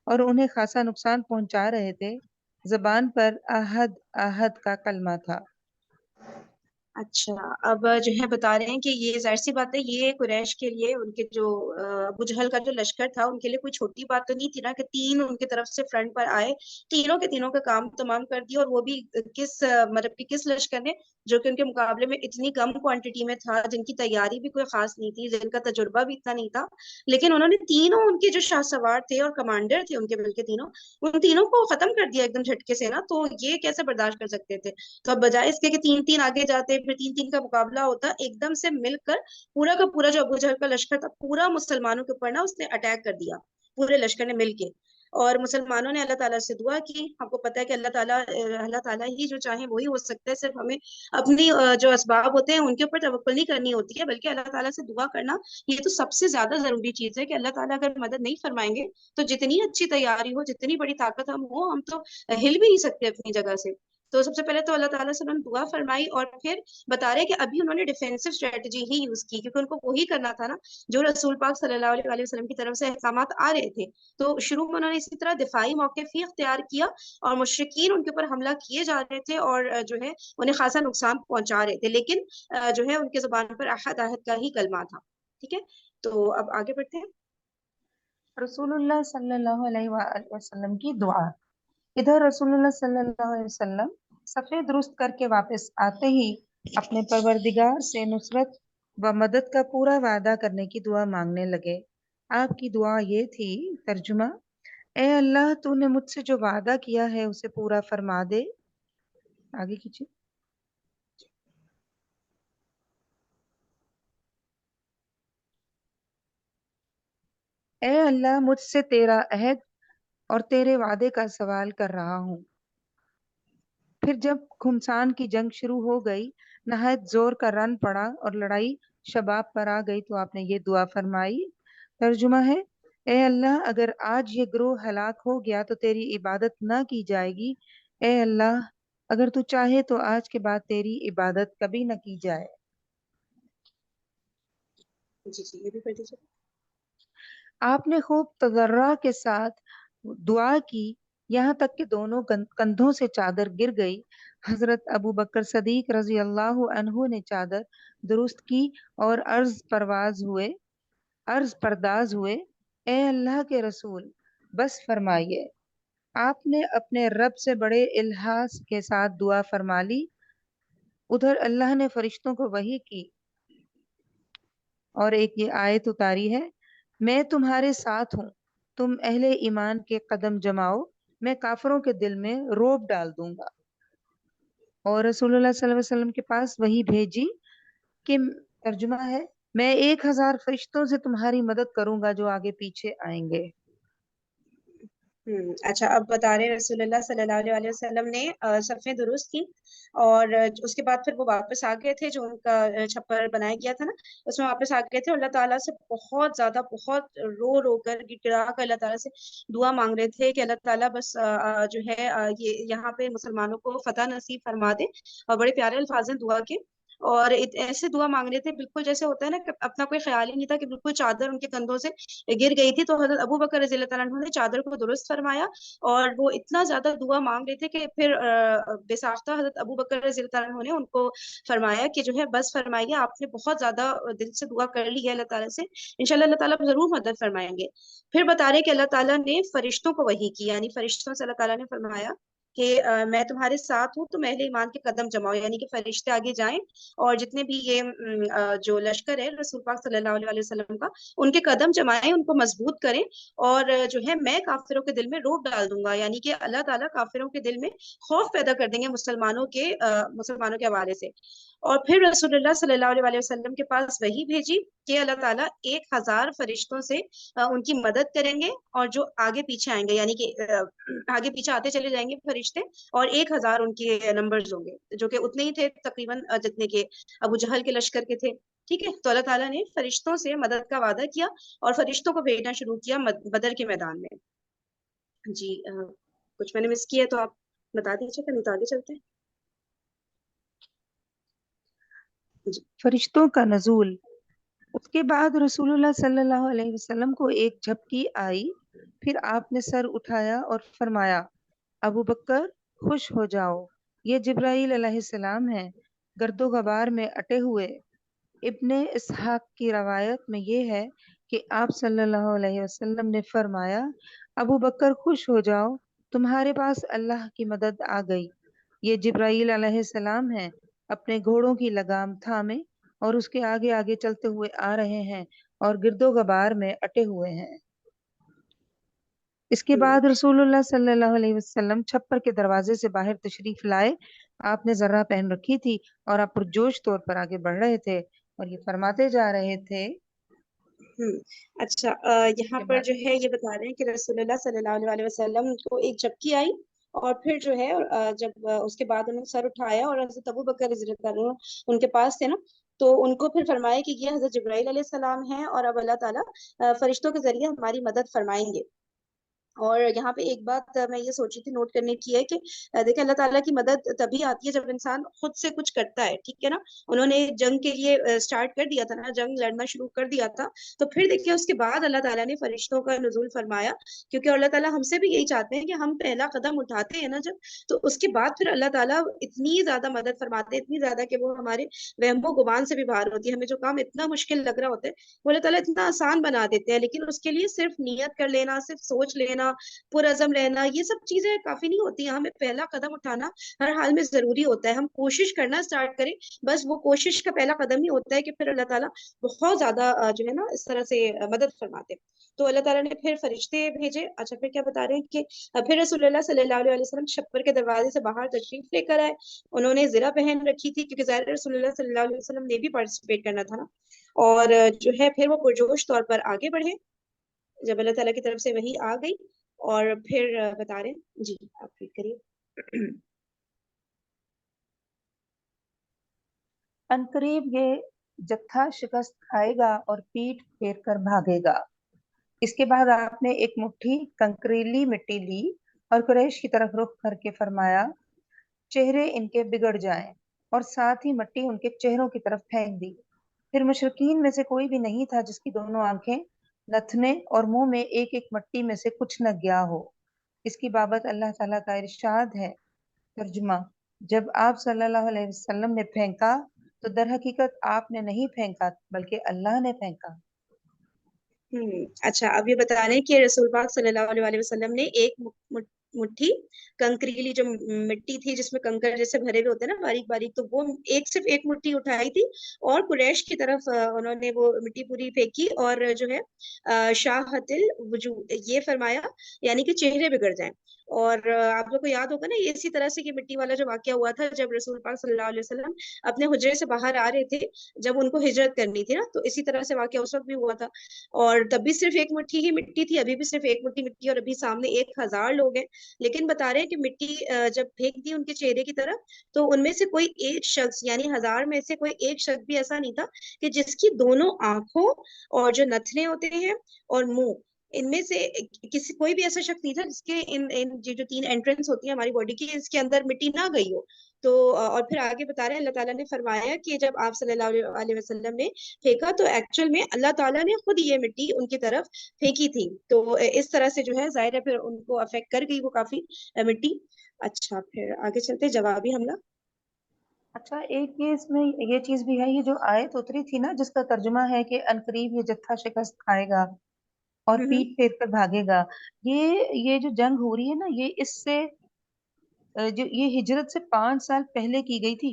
اور انہیں خاصا نقصان پہنچا رہے تھے۔ زبان پر آہد آہد کا کلمہ تھا۔ اچھا اب جو ہے بتا رہے ہیں کہ یہ ظاہر سی بات ہے، یہ قریش کے لیے ان کے جو ابو جہل کا جو لشکر تھا ان کے لیے کوئی چھوٹی بات تو نہیں تھی نا، کہ 3 ان کی طرف سے فرنٹ پر آئے، تینوں کے تینوں کا کام تمام کر دیا، اور وہ بھی کس لشکر نے جو کہ ان کے مقابلے میں اتنی کم کوانٹٹی میں تھا، جن کی تیاری بھی کوئی خاص نہیں تھی، جن کا تجربہ بھی اتنا نہیں تھا، لیکن انہوں نے تینوں ان کے جو شاہ سوار تھے اور کمانڈر تھے ان کے مل کے ان تینوں کو ختم کر دیا ایک دم جھٹکے سے نا، تو یہ کیسے برداشت کر سکتے تھے؟ تو اب بجائے اس کے کہ 3 آگے جاتے پھر 3 کا مقابلہ ہوتا، ایک دم سے مل کر پورا کا پورا جو ابو جہل کا لشکر تھا پورا مسلمانوں کے اوپر نا اس نے اٹیک کر دیا، پورے لشکر نے مل کے، اور مسلمانوں نے اللہ تعالیٰ سے دعا کی۔ ہم کو پتہ ہے کہ اللہ تعالیٰ ہی جو چاہے وہی ہو سکتا ہے، صرف ہمیں اپنی جو اسباب ہوتے ہیں ان کے اوپر توکل نہیں کرنی ہوتی ہے، بلکہ اللہ تعالیٰ سے دعا کرنا یہ تو سب سے زیادہ ضروری چیز ہے، کہ اللہ تعالیٰ اگر مدد نہیں فرمائیں گے تو جتنی اچھی تیاری ہو، جتنی بڑی طاقت ہم تو ہل بھی نہیں سکتے اپنی جگہ سے۔ تو سب سے پہلے تو اللہ تعالیٰ سے انہوں نے دعا فرمائی، اور پھر بتا رہے کہ ابھی انہوں نے ڈیفینسو اسٹریٹجی ہی یوز کی، کیونکہ ان کو وہی کرنا تھا نا جو رسول پاک صلی اللہ علیہ وسلم کی طرف سے احکامات آ رہے تھے، تو شروع میں انہوں نے اسی طرح دفاعی موقف ہی اختیار کیا، اور مشرکین ان کے اوپر حملہ کیے جا رہے تھے اور جو ہے انہیں خاصا نقصان پہنچا رہے تھے، لیکن جو ہے ان کے زبان پر احد احد کا ہی کلمہ تھا، ٹھیک ہے۔ تو اب آگے بڑھتے ہیں۔ رسول اللہ صلی اللہ علیہ وآلہ وسلم کی دعا۔ ادھر رسول اللہ صلی اللہ علیہ وسلم صفے درست کر کے واپس آتے ہی اپنے پروردگار سے نصرت و مدد کا پورا وعدہ کرنے کی دعا مانگنے لگے۔ آپ کی دعا یہ تھی، ترجمہ: اے اللہ، تو نے مجھ سے جو وعدہ کیا ہے اسے پورا فرما دے۔ آگے کیجیے۔ اے اللہ مجھ سے تیرا عہد اور تیرے وعدے کا سوال کر رہا ہوں۔ پھر جب گھمسان کی جنگ شروع ہو گئی، نہایت زور کا رن پڑا اور لڑائی شباب پر آ گئی تو آپ نے یہ دعا فرمائی۔ ترجمہ ہے، اے اللہ اگر آج یہ گروہ ہلاک ہو گیا تو تیری عبادت نہ کی جائے گی۔ اے اللہ اگر تو چاہے تو آج کے بعد تیری عبادت کبھی نہ کی جائے۔ جی جی یہ بھی پڑھ دیجیے۔ آپ نے خوب تضرع کے ساتھ دعا کی، یہاں تک کہ دونوں کندھوں سے چادر گر گئی۔ حضرت ابو بکر صدیق رضی اللہ عنہ نے چادر درست کی اور عرض پرداز ہوئے، اے اللہ کے رسول بس فرمائیے۔ آپ نے اپنے رب سے بڑے الحاح کے ساتھ دعا فرما لی۔ ادھر اللہ نے فرشتوں کو وحی کی اور ایک یہ آیت اتاری ہے، میں تمہارے ساتھ ہوں، تم اہل ایمان کے قدم جماؤ، میں کافروں کے دل میں روب ڈال دوں گا۔ اور رسول اللہ صلی اللہ علیہ وسلم کے پاس وحی بھیجی کہ ترجمہ ہے، میں 1000 فرشتوں سے تمہاری مدد کروں گا جو آگے پیچھے آئیں گے۔ اچھا اب بتا رہے ہیں رسول اللہ صلی اللہ علیہ وسلم نے صفیں درست کی اور اس کے بعد پھر وہ واپس آ گئے تھے، جو ان کا چھپر بنایا گیا تھا نا اس میں واپس آ گئے تھے، اور اللہ تعالیٰ سے بہت زیادہ بہت رو رو کر گڑا کر اللہ تعالیٰ سے دعا مانگ رہے تھے کہ اللہ تعالیٰ بس جو ہے یہ یہاں پہ مسلمانوں کو فتح نصیب فرما دے، اور بڑے پیارے الفاظ ہیں دعا کے، اور ایسے دعا مانگ رہے تھے بالکل جیسے ہوتا ہے نا کہ اپنا کوئی خیال ہی نہیں تھا، کہ بالکل چادر ان کے کندھوں سے گر گئی تھی، تو حضرت ابو بکر رضی اللہ تعالیٰ عنہ نے چادر کو درست فرمایا، اور وہ اتنا زیادہ دعا مانگ رہے تھے کہ پھر بے ساختہ حضرت ابو بکر رضی اللہ تعالیٰ عنہ نے ان کو فرمایا کہ جو ہے بس فرمائیے، آپ نے بہت زیادہ دل سے دعا کر لی ہے اللہ تعالیٰ سے، انشاءاللہ اللہ تعالیٰ ضرور مدد فرمائیں گے۔ پھر بتا رہے کہ اللہ تعالیٰ نے فرشتوں کو وحی کی، یعنی فرشتوں سے اللہ تعالیٰ نے فرمایا کہ میں تمہارے ساتھ ہوں، تم اہل ایمان کے قدم جماؤ، یعنی کہ فرشتے آگے جائیں اور جتنے بھی یہ جو لشکر ہے رسول پاک صلی اللہ علیہ وسلم کا، ان کے قدم جمائیں، ان کو مضبوط کریں، اور جو ہے میں کافروں کے دل میں روب ڈال دوں گا، یعنی کہ اللہ تعالیٰ کافروں کے دل میں خوف پیدا کر دیں گے مسلمانوں کے حوالے سے۔ اور پھر رسول اللہ صلی اللہ علیہ وسلم کے پاس وحی بھیجی کہ اللہ تعالیٰ 1000 فرشتوں سے ان کی مدد کریں گے، اور جو آگے پیچھے آئیں گے، یعنی کہ آگے پیچھے آتے چلے جائیں گے فرشتے، اور 1000 ان کے نمبرز ہوں گے، جو کہ اتنے ہی تھے تقریباً جتنے کے ابو جہل کے لشکر کے تھے۔ ٹھیک ہے، تو اللہ تعالیٰ نے فرشتوں سے مدد کا وعدہ کیا اور فرشتوں کو بھیجنا شروع کیا بدر کے میدان میں۔ جی کچھ میں نے مس کیا ہے تو آپ بتا دیجیے کہ نہیں تو آگے چلتے ہیں۔ جی فرشتوں کا نزول۔ اس کے بعد رسول اللہ صلی اللہ علیہ وسلم کو ایک جھپکی آئی، پھر آپ نے سر اٹھایا اور فرمایا، ابو بکر خوش ہو جاؤ، یہ جبرائیل علیہ السلام ہیں، گرد و غبار میں اٹے ہوئے۔ ابن اسحاق کی روایت میں یہ ہے کہ آپ صلی اللہ علیہ وسلم نے فرمایا، ابو بکر خوش ہو جاؤ، تمہارے پاس اللہ کی مدد آ گئی، یہ جبرائیل علیہ السلام ہیں، اپنے گھوڑوں کی لگام تھامے اور اس کے آگے آگے چلتے ہوئے آ رہے ہیں اور گرد و غبار میں اٹے ہوئے ہیں۔ اس کے بعد رسول اللہ صلی اللہ علیہ وسلم چھپر کے دروازے سے باہر تشریف لائے۔ آپ نے ذرہ پہن رکھی تھی اور آپ پرجوش طور پر آگے بڑھ رہے تھے اور یہ فرماتے جا رہے تھے۔ اچھا یہاں پر جو ہے یہ بتا رہے ہیں کہ رسول اللہ صلی اللہ علیہ وسلم کو ایک جھپکی آئی، اور پھر جو ہے جب اس کے بعد انہوں نے سر اٹھایا اور حضرت ابو بکر رضی اللہ عنہ ان کے پاس تھے نا، تو ان کو پھر فرمایا کہ یہ حضرت جبرائیل علیہ السلام ہیں، اور اب اللہ تعالیٰ فرشتوں کے ذریعے ہماری مدد فرمائیں گے۔ اور یہاں پہ ایک بات میں یہ سوچی تھی نوٹ کرنے کی ہے کہ دیکھیں اللہ تعالیٰ کی مدد تبھی آتی ہے جب انسان خود سے کچھ کرتا ہے، ٹھیک ہے نا۔ انہوں نے جنگ کے لیے سٹارٹ کر دیا تھا نا، جنگ لڑنا شروع کر دیا تھا، تو پھر دیکھیے اس کے بعد اللہ تعالیٰ نے فرشتوں کا نزول فرمایا، کیونکہ اللہ تعالیٰ ہم سے بھی یہی چاہتے ہیں کہ ہم پہلا قدم اٹھاتے ہیں نا جب، تو اس کے بعد پھر اللہ تعالیٰ اتنی زیادہ مدد فرماتے ہیں، اتنی زیادہ کہ وہ ہمارے وہم و گمان سے بھی باہر ہوتی ہے، ہمیں جو کام اتنا مشکل لگ رہا ہوتا ہے وہ اللہ تعالیٰ اتنا آسان بنا دیتے ہیں، لیکن اس کے لیے صرف نیت کر لینا، صرف سوچ لینا، پرعزم رہنا، یہ سب چیزیں کافی نہیں ہوتی ہیں، ہمیں پہلا قدم اٹھانا ہر حال میں ضروری ہوتا ہے، ہم کوشش کرنا سٹارٹ کریں، بس وہ کوشش کا پہلا قدم ہی ہوتا ہے کہ پھر اللہ تعالیٰ بہت زیادہ جو ہے نا اس طرح سے مدد فرماتے ہیں۔ تو اللہ تعالیٰ نے پھر فرشتے بھیجے۔ اچھا پھر کیا بتا رہے ہیں کہ پھر رسول اللہ صلی اللہ علیہ وسلم چھپر کے دروازے سے باہر تشریف لے کر آئے، انہوں نے زرہ پہن رکھی تھی کیونکہ ظاہر رسول اللہ صلی اللہ علیہ وسلم نے بھی پارٹیسپیٹ کرنا تھا نا، اور جو ہے پھر وہ پرجوش طور پر آگے بڑھے۔ جب اللہ تعالیٰ کی طرف سے وحی آ گئی اور پھر بتا رہے ہیں جی آپ ریڈ کریے. عنقریب یہ جتھا شکست کھائے گا اور پیٹ پھیر کر بھاگے گا. اس کے بعد آپ نے ایک مٹھی کنکریلی مٹی لی اور قریش کی طرف رخ کر کے فرمایا چہرے ان کے بگڑ جائیں، اور ساتھ ہی مٹی ان کے چہروں کی طرف پھینک دی. پھر مشرکین میں سے کوئی بھی نہیں تھا جس کی دونوں آنکھیں، نتھنے اور منہ میں ایک ایک مٹی میں سے کچھ نہ گیا ہو. اس کی بابت اللہ تعالیٰ کا ارشاد ہے. ترجمہ: جب آپ صلی اللہ علیہ وسلم نے پھینکا تو در حقیقت آپ نے نہیں پھینکا بلکہ اللہ نے پھینکا. اچھا اب یہ بتا رہے ہیں کہ رسول پاک صلی اللہ علیہ وسلم نے ایک مٹھی کنکریلی جو مٹی تھی جس میں کنکر جیسے بھرے ہوئے ہوتے ہیں نا باریک باریک، تو وہ صرف ایک مٹھی اٹھائی تھی اور قریش کی طرف انہوں نے وہ مٹی پوری پھینکی اور جو ہے شاہت الوجوہ یہ فرمایا، یعنی کہ چہرے بگڑ جائیں. اور آپ لوگ کو یاد ہوگا نا یہ اسی طرح سے کہ مٹی والا جو واقعہ ہوا تھا جب رسول پاک صلی اللہ علیہ وسلم اپنے حجرے سے باہر آ رہے تھے، جب ان کو ہجرت کرنی تھی نا، تو اسی طرح سے واقعہ اس وقت بھی ہوا تھا. اور تب بھی صرف ایک مٹھی ہی مٹی تھی، ابھی بھی صرف ایک مٹھی مٹی، اور ابھی سامنے 1000 لوگ ہیں. لیکن بتا رہے ہیں کہ مٹی جب پھینک دی ان کے چہرے کی طرف تو ان میں سے کوئی ایک شخص، یعنی 1000 میں سے کوئی ایک شخص بھی ایسا نہیں تھا کہ جس کی دونوں آنکھوں اور جو نتھنے ہوتے ہیں اور منہ، ان میں سے کوئی بھی ایسا شخص نہیں تھا جس کے جو 3 انٹرنس ہوتی ہیں ہماری باڈی کی، اس کے اندر مٹی نہ گئی ہو. تو اور پھر آگے بتا رہے ہیں اللہ تعالیٰ نے فرمایا کہ جب آپ صلی اللہ علیہ وسلم نے پھینکا تو ایکچوئل میں اللہ تعالیٰ نے خود یہ مٹی ان کی طرف پھینکی تھی. تو اس طرح سے جو ہے ظاہر ہے پھر ان کو افیکٹ کر گئی وہ کافی مٹی. اچھا پھر آگے چلتے جوابی حملہ. اچھا ایک یہ اس میں یہ چیز بھی ہے، یہ جو آیت اتری تھی نا جس کا ترجمہ ہے کہ عنقریب یہ جتھا شکست کھائے گا اور پیٹ پھیر کر بھاگے گا، یہ جو جنگ ہو رہی ہے نا یہ اس سے جو یہ ہجرت سے 5 سال پہلے کی گئی تھی.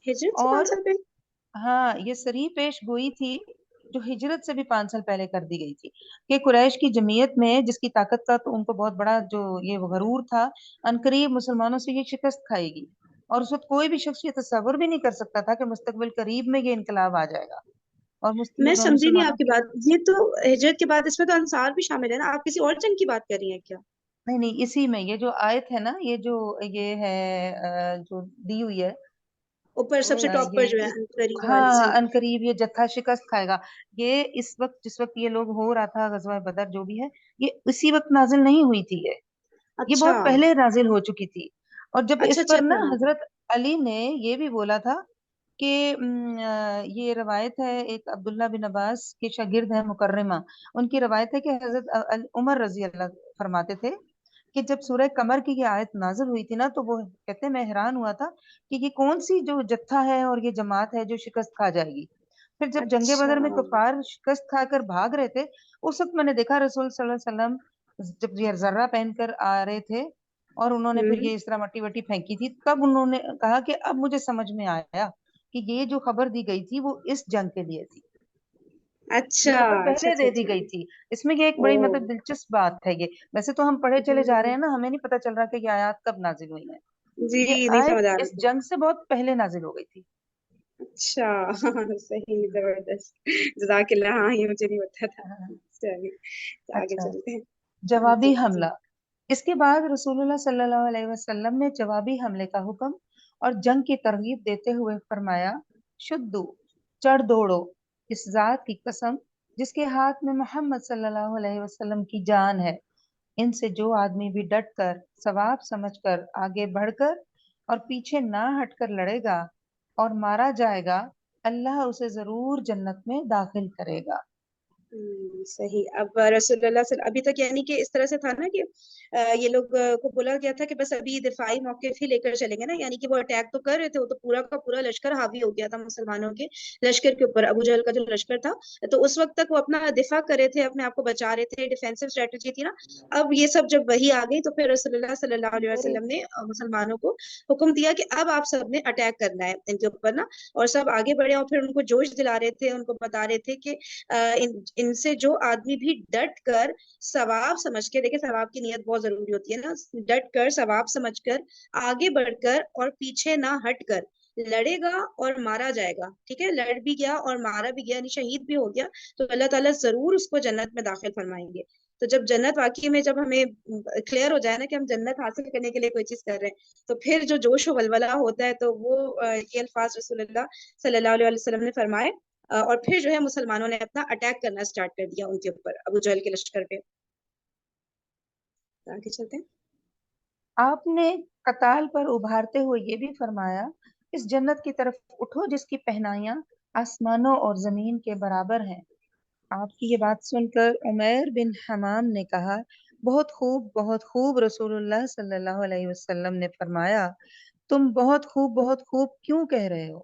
ہجرت سے اور 5 سال پہلے؟ ہاں یہ سری پیش گوئی تھی جو ہجرت سے بھی 5 سال پہلے کر دی گئی تھی کہ قریش کی جمعیت میں جس کی طاقت کا تو ان کو بہت بڑا جو یہ غرور تھا، عنقریب مسلمانوں سے یہ شکست کھائے گی. اور اس وقت کوئی بھی شخص یہ تصور بھی نہیں کر سکتا تھا کہ مستقبل قریب میں یہ انقلاب آ جائے گا اور میں سمجھی نہیں مسلمانوں آپ کی کی. بات. یہ تو ہجرت کے بعد اس میں تو انصار بھی شامل ہے نا، آپ کسی اور جنگ کی بات کر رہی ہیں کیا؟ نہیں نہیں، اسی میں یہ جو آیت ہے نا، یہ جو یہ ہے جو دی ہوئی ہے اوپر سب سے ٹاپ پر جو ہے عنقریب والی. ہاں عنقریب یہ جتھا شکست کھائے گا، یہ اس وقت جس وقت یہ لوگ ہو رہا تھا غزوہ بدر جو بھی ہے، یہ اسی وقت نازل نہیں ہوئی تھی، یہ اچھا بہت پہلے نازل ہو چکی تھی. اور جب اچھا اس اچھا پر نا اچھا. حضرت علی نے یہ بھی بولا تھا کہ یہ روایت ہے ایک عبداللہ بن عباس کے شاگرد ہیں مکرمہ، ان کی روایت ہے کہ حضرت عمر رضی اللہ فرماتے تھے کہ جب سورہ قمر کی یہ آیت نازل ہوئی تھی نا تو وہ کہتے ہیں میں حیران ہوا تھا کہ یہ کون سی جو جتھا ہے اور یہ جماعت ہے جو شکست کھا جائے گی. پھر جب جنگ اچھا بدر میں کفار شکست کھا کر بھاگ رہے تھے، اس وقت میں نے دیکھا رسول صلی اللہ علیہ وسلم جب یہ ذرہ پہن کر آ رہے تھے اور انہوں نے پھر یہ اس طرح مٹی وٹی پھینکی تھی، تب انہوں نے کہا کہ اب مجھے سمجھ میں آیا کہ یہ جو خبر دی گئی تھی وہ اس جنگ کے لیے تھی، یہ اچھا خبر اچھا پہلے اچھا دے دی اچھا. گئی تھی. اس میں یہ ایک او بڑی مطلب دلچسپ بات ہے. یہ ویسے تو ہم پڑھے چلے جا رہے ہیں نا، ہمیں نہیں پتا چل رہا کہ یہ آیات کب نازل ہوئی ہیں. جی یہ نہیں سمجھ آیت آ رہا اس تھا. جنگ سے بہت پہلے نازل ہو گئی تھی. اچھا صحیح زبردست جزاک اللہ. ہاں یہ مجھے نہیں پتا تھا. چلیے آگے اچھا چلتے ہیں. جوابی جی جی. حملہ. اس کے بعد رسول اللہ صلی اللہ علیہ وسلم نے جوابی حملے کا حکم اور جنگ کی ترغیب دیتے ہوئے فرمایا شدو، چڑھ دوڑو، اس ذات کی قسم جس کے ہاتھ میں محمد صلی اللہ علیہ وسلم کی جان ہے، ان سے جو آدمی بھی ڈٹ کر ثواب سمجھ کر آگے بڑھ کر اور پیچھے نہ ہٹ کر لڑے گا اور مارا جائے گا، اللہ اسے ضرور جنت میں داخل کرے گا. صحیح. اب رسول اللہ صلی ابھی تک یعنی کہ اس طرح سے تھا نا کہ یہ لوگ کو بولا گیا تھا کہ بس ابھی دفاعی موقف ہی لے کر چلیں گے نا، یعنی کہ وہ اٹیک تو کر رہے تھے، وہ تو پورا کا پورا لشکر حاوی ہو گیا تھا مسلمانوں کے لشکر کے اوپر. ابو جہل کا جو لشکر تھا تو اس وقت تک وہ اپنا دفاع کر رہے تھے، اپنے آپ کو بچا رہے تھے، ڈیفینسو اسٹریٹجی تھی نا. اب یہ سب جب وہی آ گئی تو پھر رسول اللہ صلی اللہ علیہ وسلم نے مسلمانوں کو حکم دیا کہ اب آپ سب نے اٹیک کرنا ہے ان کے اوپر نا. اور سب آگے بڑھے اور پھر ان کو جوش دلا رہے تھے، ان کو بتا رہے تھے کہ ان سے جو آدمی بھی ڈٹ کر ثواب سمجھ کے، دیکھیں ثواب کی نیت بہت ضروری ہوتی ہے نا، ڈٹ کر ثواب سمجھ کر آگے بڑھ کر اور پیچھے نہ ہٹ کر لڑے گا اور مارا جائے گا، ٹھیک ہے، لڑ بھی گیا اور مارا بھی گیا، یعنی شہید بھی ہو گیا، تو اللہ تعالیٰ ضرور اس کو جنت میں داخل فرمائیں گے۔ تو جب جنت واقعی میں جب ہمیں کلیئر ہو جائے نا کہ ہم جنت حاصل کرنے کے لیے کوئی چیز کر رہے ہیں، تو پھر جو جوش و ولولہ ہوتا ہے، تو وہ یہ الفاظ رسول اللہ صلی اللہ علیہ وسلم نے فرمائے، اور پھر جو ہے مسلمانوں نے اپنا اٹیک کرنا سٹارٹ کر دیا ان کے اوپر، ابو جہل کے لشکر پہ۔ آگے چلتے ہیں۔ آپ نے قتال پر ابھارتے ہوئے یہ بھی فرمایا، اس جنت کی طرف اٹھو جس کی پہنائیاں آسمانوں اور زمین کے برابر ہیں۔ آپ کی یہ بات سن کر عمیر بن حمام نے کہا، بہت خوب رسول اللہ صلی اللہ علیہ وسلم نے فرمایا، تم بہت خوب کیوں کہہ رہے ہو؟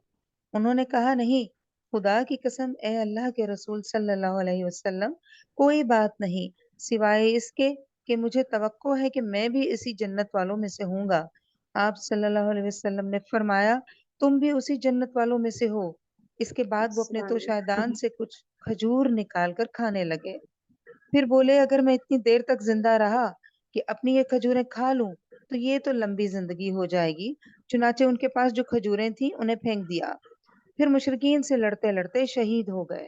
انہوں نے کہا، نہیں، خدا کی قسم اے اللہ کے رسول صلی اللہ علیہ وسلم، کوئی بات نہیں سوائے اس کے کہ مجھے توقع ہے کہ میں بھی اسی جنت والوں میں سے ہوں گا۔ آپ صلی اللہ علیہ وسلم نے فرمایا، تم بھی اسی جنت والوں میں سے ہو۔ اس کے بعد وہ اپنے سبحان توشیدان سے کچھ کھجور نکال کر کھانے لگے، پھر بولے، اگر میں اتنی دیر تک زندہ رہا کہ اپنی یہ کھجوریں کھا لوں تو یہ تو لمبی زندگی ہو جائے گی۔ چنانچہ ان کے پاس جو کھجوریں تھیں انہیں پھینک دیا، پھر مشرکین سے لڑتے لڑتے شہید ہو گئے۔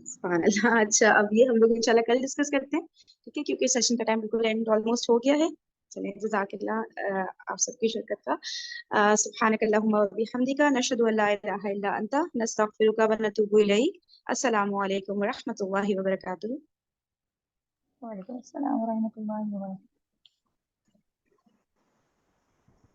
سبحان اللہ۔ اچھا، اب یہ ہم لوگ انشاءاللہ کل ڈسکس کرتے ہیں، ٹھیک ہے، کیونکہ سیشن کا ٹائم بالکل اینڈ آلموسٹ ہو گیا ہے۔ چلیں، جزاک اللہ آپ سب کی شرکت کا۔ سبحانک اللہم و بحمدک، نشہد ان لا الہ الا انت، نستغفرک و نتوب الیک۔ السلام علیکم و رحمۃ اللہ وبرکاتہ۔ وعلیکم السلام ورحمۃ اللہ وبرکاتہ۔